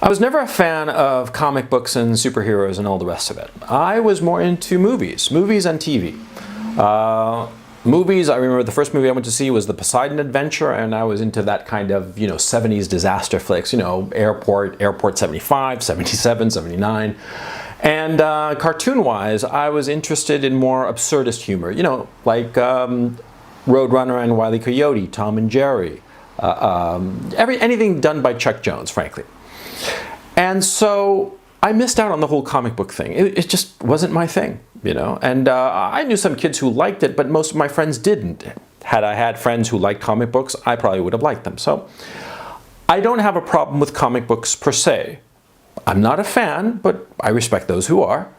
I was never a fan of comic books and superheroes and all the rest of it. I was more into movies and TV. Movies, I remember the first movie I went to see was The Poseidon Adventure, and I was into that kind of, 70s disaster flicks, Airport 75, 77, 79. And cartoon-wise, I was interested in more absurdist humor, like Roadrunner and Wile E. Coyote, Tom and Jerry, anything done by Chuck Jones, frankly. And so I missed out on the whole comic book thing. It just wasn't my thing, And I knew some kids who liked it, but most of my friends didn't. Had I had friends who liked comic books, I probably would have liked them. So I don't have a problem with comic books per se. I'm not a fan, but I respect those who are.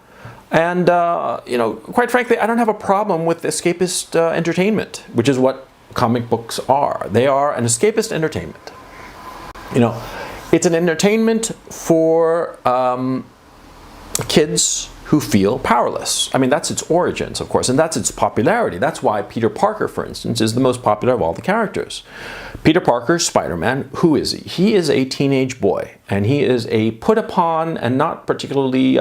And, quite frankly, I don't have a problem with escapist entertainment, which is what comic books are. They are an escapist entertainment. It's an entertainment for kids who feel powerless. I mean, that's its origins, of course, and that's its popularity. That's why Peter Parker, for instance, is the most popular of all the characters. Peter Parker, Spider-Man, who is he? He is a teenage boy, and he is a put-upon and not particularly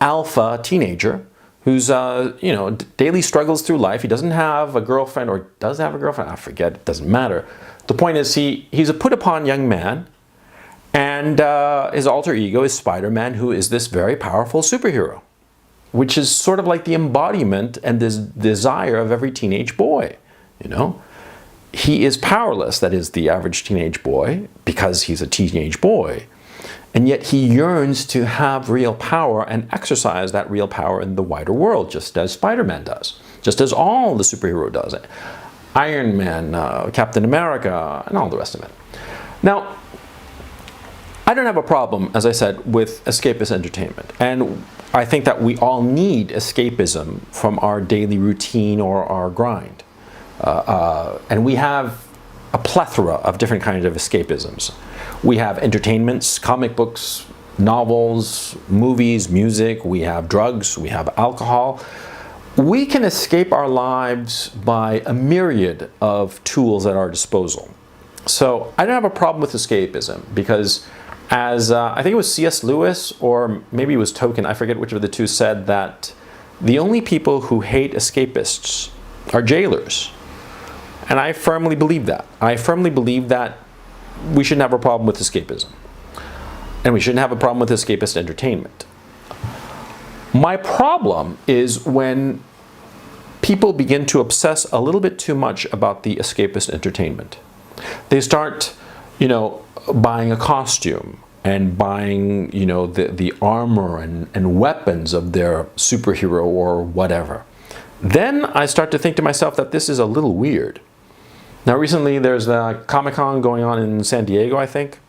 alpha teenager who's, daily struggles through life. He doesn't have a girlfriend, or does have a girlfriend, I forget, it doesn't matter. The point is he's a put-upon young man, and his alter ego is Spider-Man, who is this very powerful superhero, which is sort of like the embodiment and this desire of every teenage boy, He is powerless, that is the average teenage boy, because he's a teenage boy. And yet he yearns to have real power and exercise that real power in the wider world, just as Spider-Man does, just as all the superhero does. Iron Man, Captain America, and all the rest of it. Now, I don't have a problem, as I said, with escapist entertainment. And I think that we all need escapism from our daily routine or our grind. And we have a plethora of different kinds of escapisms. We have entertainments, comic books, novels, movies, music. We have drugs. We have alcohol. We can escape our lives by a myriad of tools at our disposal. So I don't have a problem with escapism because, as I think it was C.S. Lewis, or maybe it was Tolkien, I forget which of the two, said that the only people who hate escapists are jailers. And I firmly believe that. I firmly believe that we shouldn't have a problem with escapism. And we shouldn't have a problem with escapist entertainment. My problem is when people begin to obsess a little bit too much about the escapist entertainment. They start, buying a costume and buying, the armor and weapons of their superhero or whatever. Then I start to think to myself that this is a little weird. Now, recently there's a Comic-Con going on in San Diego, I think.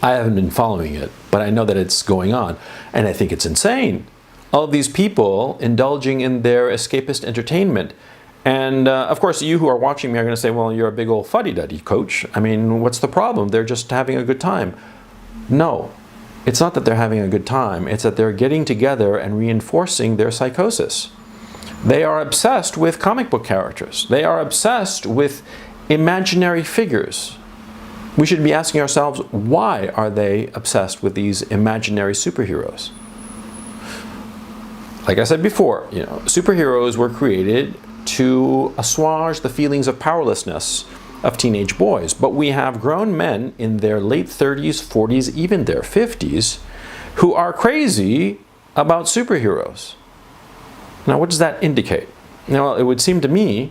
I haven't been following it, but I know that it's going on, and I think it's insane. All of these people indulging in their escapist entertainment. And of course, you who are watching me are going to say, well, you're a big old fuddy-duddy, coach. I mean, what's the problem? They're just having a good time. No, it's not that they're having a good time. It's that they're getting together and reinforcing their psychosis. They are obsessed with comic book characters. They are obsessed with imaginary figures. We should be asking ourselves, why are they obsessed with these imaginary superheroes? Like I said before, superheroes were created to assuage the feelings of powerlessness of teenage boys. But we have grown men in their late 30s, 40s, even their 50s, who are crazy about superheroes. Now, what does that indicate? Well, it would seem to me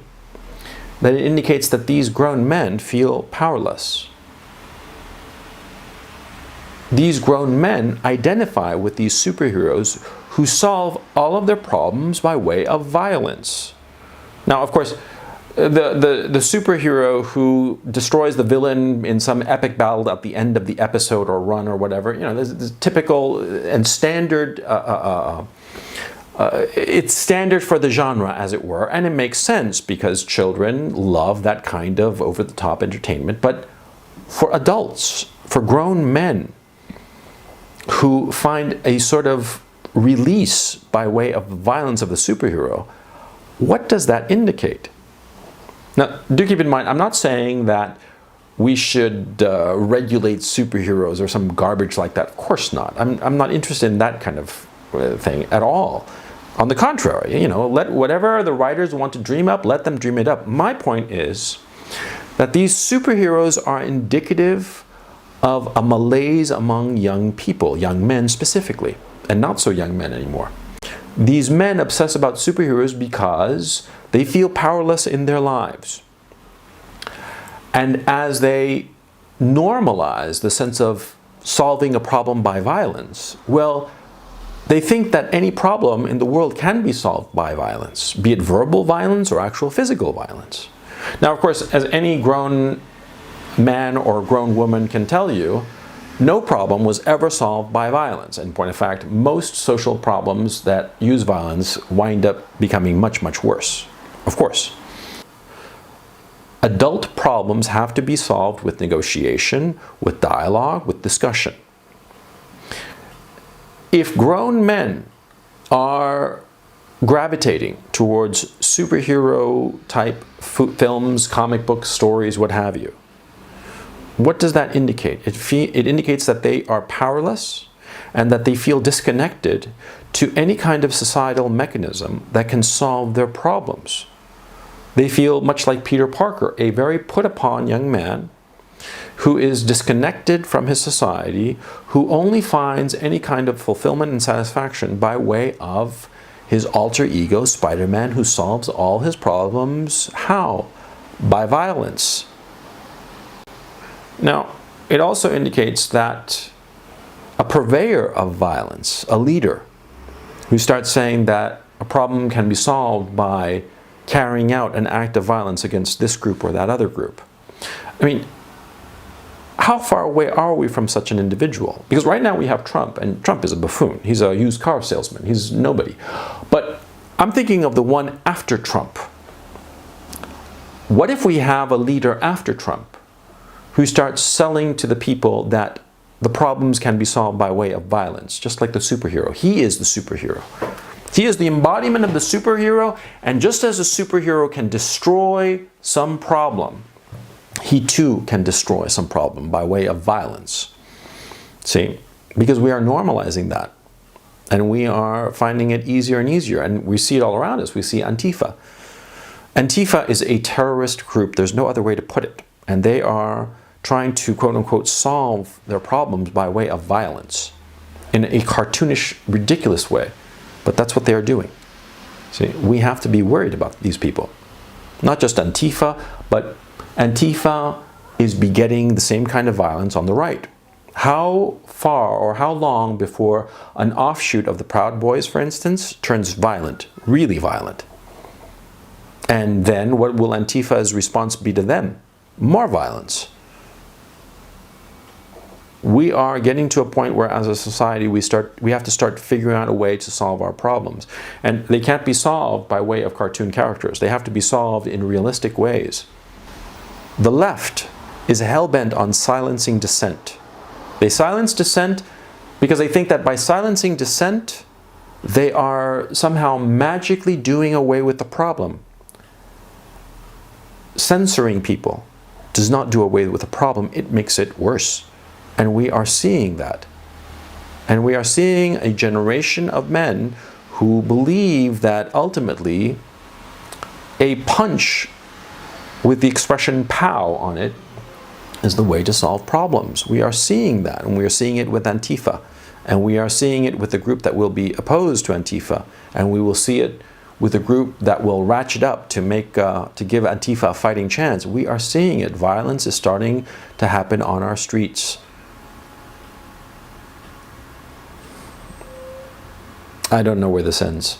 that it indicates that these grown men feel powerless. These grown men identify with these superheroes who solve all of their problems by way of violence. Now, of course, the superhero who destroys the villain in some epic battle at the end of the episode or run or whatever, there's typical and standard, it's standard for the genre, as it were, and it makes sense because children love that kind of over-the-top entertainment. But for adults, for grown men who find a sort of release by way of the violence of the superhero, what does that indicate? Now, do keep in mind, I'm not saying that we should regulate superheroes or some garbage like that. Of course not. I'm not interested in that kind of thing at all. On the contrary, you know, let whatever the writers want to dream up, let them dream it up. My point is that these superheroes are indicative of a malaise among young people, young men specifically, and not so young men anymore. These men obsess about superheroes because they feel powerless in their lives. And as they normalize the sense of solving a problem by violence, well, they think that any problem in the world can be solved by violence, be it verbal violence or actual physical violence. Now, of course, as any grown man or grown woman can tell you, no problem was ever solved by violence. In point of fact, most social problems that use violence wind up becoming much, much worse, of course. Adult problems have to be solved with negotiation, with dialogue, with discussion. If grown men are gravitating towards superhero type films, comic books, stories, what have you, what does that indicate? It indicates that they are powerless and that they feel disconnected to any kind of societal mechanism that can solve their problems. They feel much like Peter Parker, a very put-upon young man who is disconnected from his society, who only finds any kind of fulfillment and satisfaction by way of his alter ego, Spider-Man, who solves all his problems. How? By violence. Now, it also indicates that a purveyor of violence, a leader, who starts saying that a problem can be solved by carrying out an act of violence against this group or that other group. I mean, how far away are we from such an individual? Because right now we have Trump, and Trump is a buffoon. He's a used car salesman. He's nobody. But I'm thinking of the one after Trump. What if we have a leader after Trump who starts selling to the people that the problems can be solved by way of violence, just like the superhero? He is the superhero. He is the embodiment of the superhero, and just as a superhero can destroy some problem, he too can destroy some problem by way of violence. See, because we are normalizing that, and we are finding it easier and easier, and we see it all around us. We see Antifa. Antifa is a terrorist group. There's no other way to put it, and they are trying to quote-unquote solve their problems by way of violence in a cartoonish, ridiculous way. But that's what they are doing. See, we have to be worried about these people. Not just Antifa, but Antifa is begetting the same kind of violence on the right. How far or how long before an offshoot of the Proud Boys, for instance, turns violent, really violent? And then what will Antifa's response be to them? More violence. We are getting to a point where, as a society, we have to start figuring out a way to solve our problems. And they can't be solved by way of cartoon characters. They have to be solved in realistic ways. The left is hell-bent on silencing dissent. They silence dissent because they think that by silencing dissent, they are somehow magically doing away with the problem. Censoring people does not do away with the problem, it makes it worse. And we are seeing that. And we are seeing a generation of men who believe that ultimately a punch with the expression "pow" on it is the way to solve problems. We are seeing that, and we are seeing it with Antifa. And we are seeing it with the group that will be opposed to Antifa. And we will see it with a group that will ratchet up to give Antifa a fighting chance. We are seeing it. Violence is starting to happen on our streets. I don't know where this ends.